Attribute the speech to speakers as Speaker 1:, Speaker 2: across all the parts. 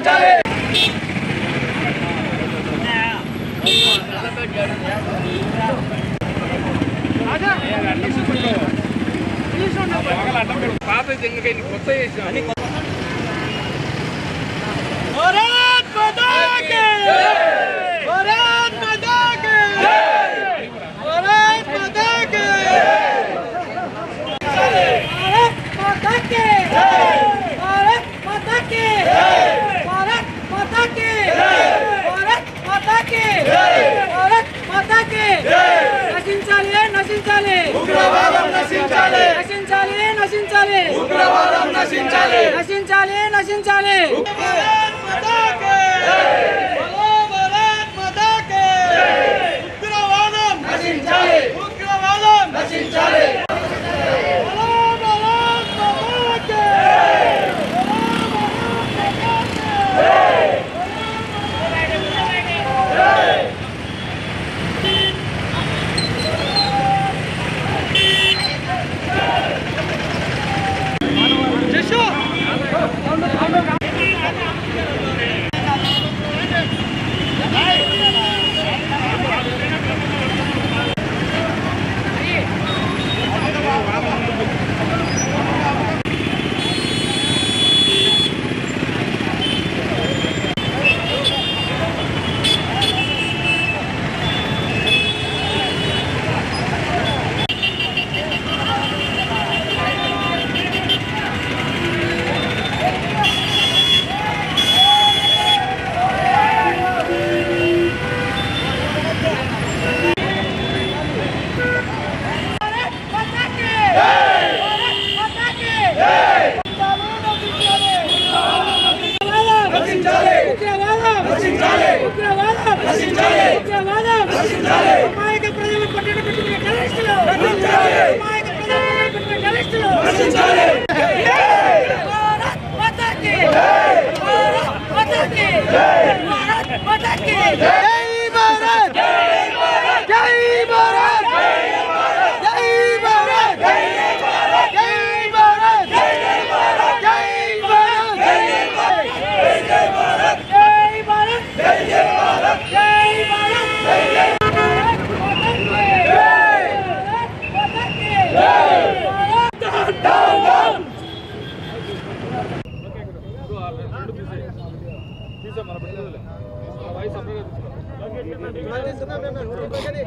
Speaker 1: నశించాలి పాత జంగకి కొత్త చేసిన भारत माता की जय भारत माता की जय भारत माता की भारत माता की जय भारत माता की जय भारत माता की जय भारत माता की जय भारत माता की जय नशिंचाली नशिंचाली उग्रवादం नशिंचाली नशिंचाली नशिंचाली उग्रवादం नशिंचाली नशिंचाली नशिंचाली भारत माता की जय बोलो भारत माता की जय उग्रवादం नशिंचाली उग्रवादం नशिंचाली बोलो भारत माता की जय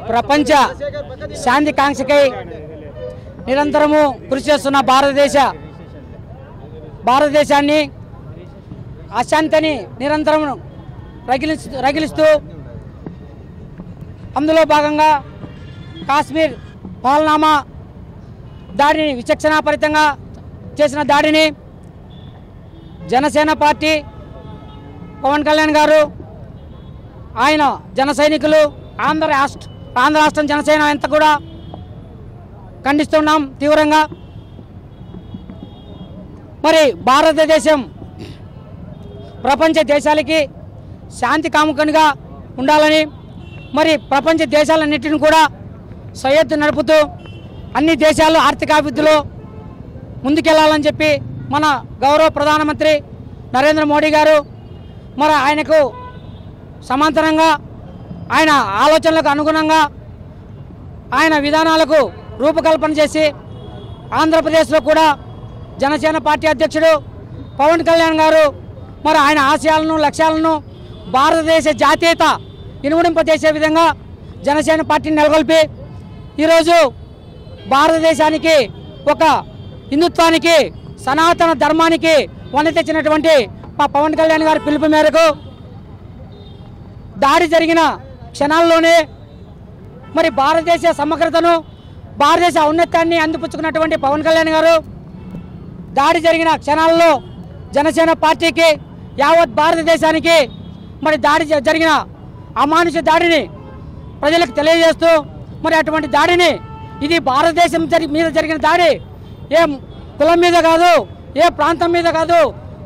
Speaker 2: ప్రపంచ శాంతి కాంక్షకై నిరంతరము కృషి చేస్తున్న భారతదేశాన్ని అశాంతిని నిరంతరం రగిలిస్తూ అందులో భాగంగా కాశ్మీర్ పహల్నామా దాడిని విచక్షణాపరితంగా చేసిన దాడిని జనసేన పార్టీ పవన్ కళ్యాణ్ గారు ఆయన జన సైనికులు ఆంధ్ర రాష్ట్రం జనసేన అంతా కూడా ఖండిస్తున్నాం తీవ్రంగా. మరి భారతదేశం ప్రపంచ దేశాలకి శాంతి కాముకనిగా ఉండాలని మరి ప్రపంచ దేశాలన్నింటిని కూడా సయ్యత్తు నడుపుతూ అన్ని దేశాలు ఆర్థికాభివృద్ధిలో ముందుకెళ్లాలని చెప్పి మన గౌరవ ప్రధానమంత్రి నరేంద్ర మోడీ గారు మరి ఆయనకు సమాంతరంగా ఆయన ఆలోచనలకు అనుగుణంగా ఆయన విధానాలకు రూపకల్పన చేసి ఆంధ్రప్రదేశ్లో కూడా జనసేన పార్టీ అధ్యక్షుడు పవన్ కళ్యాణ్ గారు మరి ఆయన ఆశయాలను లక్ష్యాలను భారతదేశ జాతీయత ఇనుమడింపజేసే విధంగా జనసేన పార్టీని నెలకొల్పి ఈరోజు భారతదేశానికి ఒక హిందుత్వానికి సనాతన ధర్మానికి వన్నె తెచ్చినటువంటి పవన్ కళ్యాణ్ గారి పిలుపు మేరకు దాడి జరిగిన క్షణాల్లోనే మరి భారతదేశ సమగ్రతను భారతదేశ ఔన్నత్యాన్ని అందిపుచ్చుకున్నటువంటి పవన్ కళ్యాణ్ గారు దాడి జరిగిన క్షణాల్లో జనసేన పార్టీకి యావత్ భారతదేశానికి మరి దాడి జరిగిన అమానుష దాడిని ప్రజలకు తెలియజేస్తూ మరి అటువంటి దాడిని ఇది భారతదేశం మీద జరిగిన దాడి ఏ కులం మీద కాదు ఏ ప్రాంతం మీద కాదు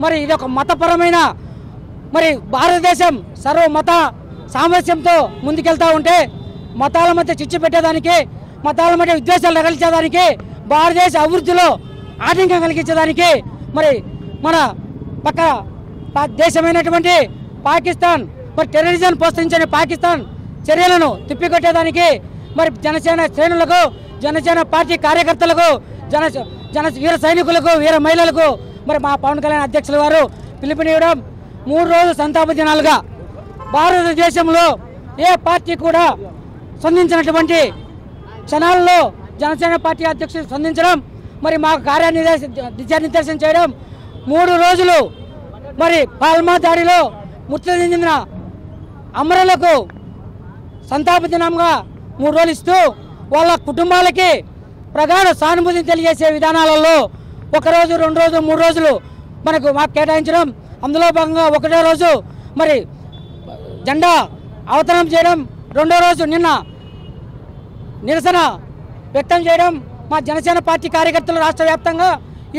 Speaker 2: మరి ఇది ఒక మతపరమైన మరి భారతదేశం సర్వమత సామరస్యంతో ముందుకెళ్తూ ఉంటే మతాల మధ్య చిచ్చు పెట్టేదానికి మతాల మధ్య విద్వేషాలు రగిలించేదానికి భారతదేశ అభివృద్ధిలో ఆటంకం కలిగించేదానికి మరి మన పక్క దేశమైనటువంటి పాకిస్తాన్ మరి టెర్రరిజం ప్రోత్సహించిన పాకిస్తాన్ చర్యలను తిప్పికొట్టేదానికి మరి జనసేన శ్రేణులకు, జనసేన పార్టీ కార్యకర్తలకు, వీర సైనికులకు, వీర మహిళలకు మరి మా పవన్ కళ్యాణ్ అధ్యక్షుల వారు పిలుపునివ్వడం 3 రోజుల సంతాప దినాలుగా భారతదేశంలో ఏ పార్టీ కూడా స్పందించినటువంటి క్షణాల్లో జనసేన పార్టీ అధ్యక్షులు స్పందించడం, మరి మాకు దిశానిర్దేశం చేయడం, 3 రోజులు మరి పాల్మా దాడిలో మృతి చెందిన అమరులకు సంతాప దినంగా 3 రోజులు ఇస్తూ వాళ్ళ కుటుంబాలకి ప్రగాఢ సానుభూతిని తెలియజేసే విధానాలలో 1 రోజు, 2 రోజు, 3 రోజులు మాకు కేటాయించడం. అందులో భాగంగా 1వ రోజు మరి జెండా అవతరణ చేయడం, 2వ రోజు నిన్న నిరసన వ్యక్తం చేయడం మా జనసేన పార్టీ కార్యకర్తలు రాష్ట్ర వ్యాప్తంగా.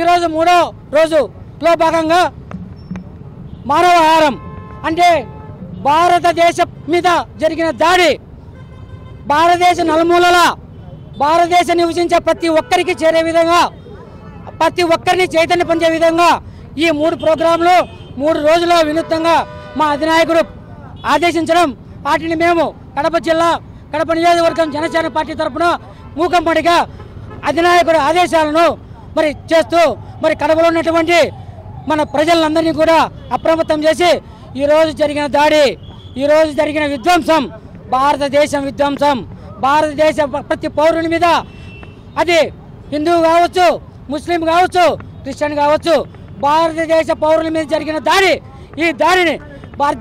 Speaker 2: ఈరోజు 3వ రోజులో భాగంగా మానవహారం అంటే భారతదేశం మీద జరిగిన దాడి భారతదేశ నలుమూలల భారతదేశం నివసించే ప్రతి ఒక్కరికి చేరే విధంగా, ప్రతి ఒక్కరిని చైతన్య పొందే విధంగా ఈ 3 ప్రోగ్రాంలు 3 రోజుల వినూత్నంగా మా అధినాయకుడు ఆదేశించడం, వాటిని మేము కడప జిల్లా, కడప నియోజకవర్గం జనసేన పార్టీ తరఫున మూకంపడిగా అధినాయకుడి ఆదేశాలను మరి చేస్తూ మరి కడపలో ఉన్నటువంటి మన ప్రజలందరినీ కూడా అప్రమత్తం చేసి ఈరోజు జరిగిన దాడి, ఈరోజు జరిగిన విధ్వంసం భారతదేశం విధ్వంసం, భారతదేశ ప్రతి పౌరుని మీద, అది హిందువు కావచ్చు, ముస్లిం కావచ్చు, క్రిస్టియన్ కావచ్చు, భారతదేశ పౌరుల మీద జరిగిన దాడి, ఈ దాడిని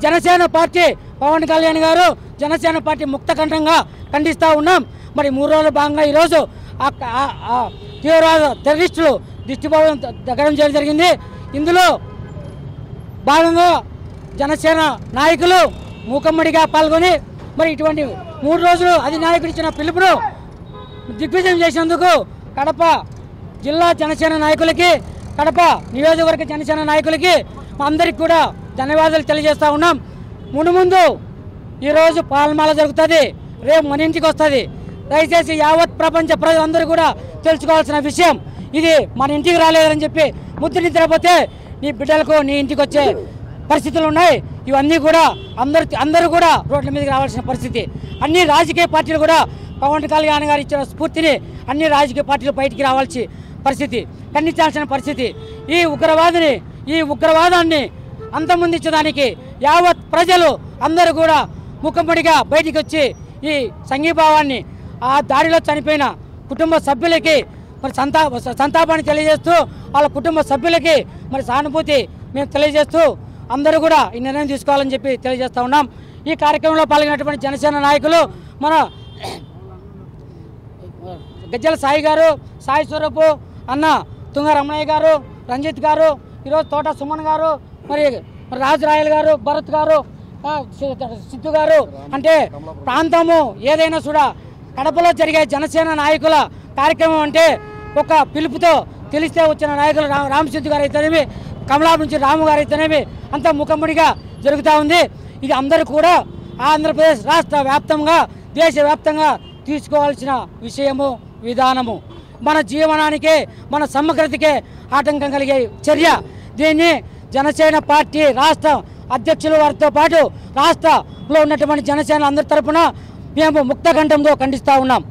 Speaker 2: జనసేన పార్టీ పవన్ కళ్యాణ్ గారు, జనసేన పార్టీ ముక్తకంఠంగా ఖండిస్తూ ఉన్నాం. మరి 3 రోజుల భాగంగా ఈరోజు తీవ్రవాద టెర్రరిస్టులు దిష్టిబోధం దగ్గరం చేయడం జరిగింది. ఇందులో భాగంగా జనసేన నాయకులు మూకమ్మడిగా పాల్గొని మరి ఇటువంటి 3 రోజులు అధినాయకుడు ఇచ్చిన పిలుపును దిగ్విజయం చేసినందుకు కడప జిల్లా జనసేన నాయకులకి, కడప నియోజకవర్గ జనసేన నాయకులకి అందరికి కూడా ధన్యవాదాలు తెలియజేస్తూ ఉన్నాం. ముందు ఈరోజు పాల్మాల జరుగుతుంది, రేపు మన ఇంటికి వస్తుంది. దయచేసి యావత్ ప్రపంచ ప్రజలందరూ కూడా తెలుసుకోవాల్సిన విషయం ఇది. మన ఇంటికి రాలేదని చెప్పి ముద్దు నిద్రపోతే నీ బిడ్డలకు నీ ఇంటికి వచ్చే పరిస్థితులు ఉన్నాయి. ఇవన్నీ కూడా అందరూ కూడా రోడ్ల మీదకి రావాల్సిన పరిస్థితి. అన్ని రాజకీయ పార్టీలు కూడా పవన్ కళ్యాణ్ గారు ఇచ్చిన స్ఫూర్తిని అన్ని రాజకీయ పార్టీలు బయటికి రావాల్సిన పరిస్థితి, ఖండించాల్సిన పరిస్థితి. ఈ ఉగ్రవాదాన్ని అంతమొందించడానికి యావత్ ప్రజలు అందరూ కూడా ముఖముడిగా బయటికి వచ్చి ఈ సంఘీభావాన్ని, ఆ దాడిలో చనిపోయిన కుటుంబ సభ్యులకి మరి సంతాపాన్ని తెలియజేస్తూ, వాళ్ళ కుటుంబ సభ్యులకి మరి సానుభూతి మేము తెలియజేస్తూ అందరూ కూడా ఈ నిర్ణయం తీసుకోవాలని చెప్పి తెలియజేస్తూ ఉన్నాం. ఈ కార్యక్రమంలో పాల్గొన్నటువంటి జనసేన నాయకులు మన గజ్జల సాయి గారు, సాయి స్వరూపు అన్న, తుంగ రమణయ్య గారు, రంజిత్ గారు, ఈరోజు తోట సుమన్ గారు, మరి రాజ్ రాయల్ గారు, భరత్ గారు, సిద్ధు గారు, అంటే ప్రాంతము ఏదైనా కూడా కడపలో జరిగే జనసేన నాయకుల కార్యక్రమం అంటే ఒక పిలుపుతో తెలిస్తే వచ్చిన నాయకులు రామసిద్ధు గారు అయితేనేమి, కమలాపు నుంచి రాము గారు అయితేనేమి అంతా ముఖముడిగా జరుగుతూ ఉంది. ఇది అందరూ కూడా ఆంధ్రప్రదేశ్ రాష్ట్ర వ్యాప్తంగా, దేశవ్యాప్తంగా తీసుకోవాల్సిన విషయము, విధానము. మన జీవనానికే, మన సమగ్రతకే ఆటంకం కలిగే చర్య. దీన్ని జనసేన పార్టీ రాష్ట్ర అధ్యక్షుల వారితో పాటు రాష్ట్రంలో ఉన్నటువంటి జనసేన అందరి తరఫున మేము ముక్తకంఠంతో ఖండిస్తూ ఉన్నాం.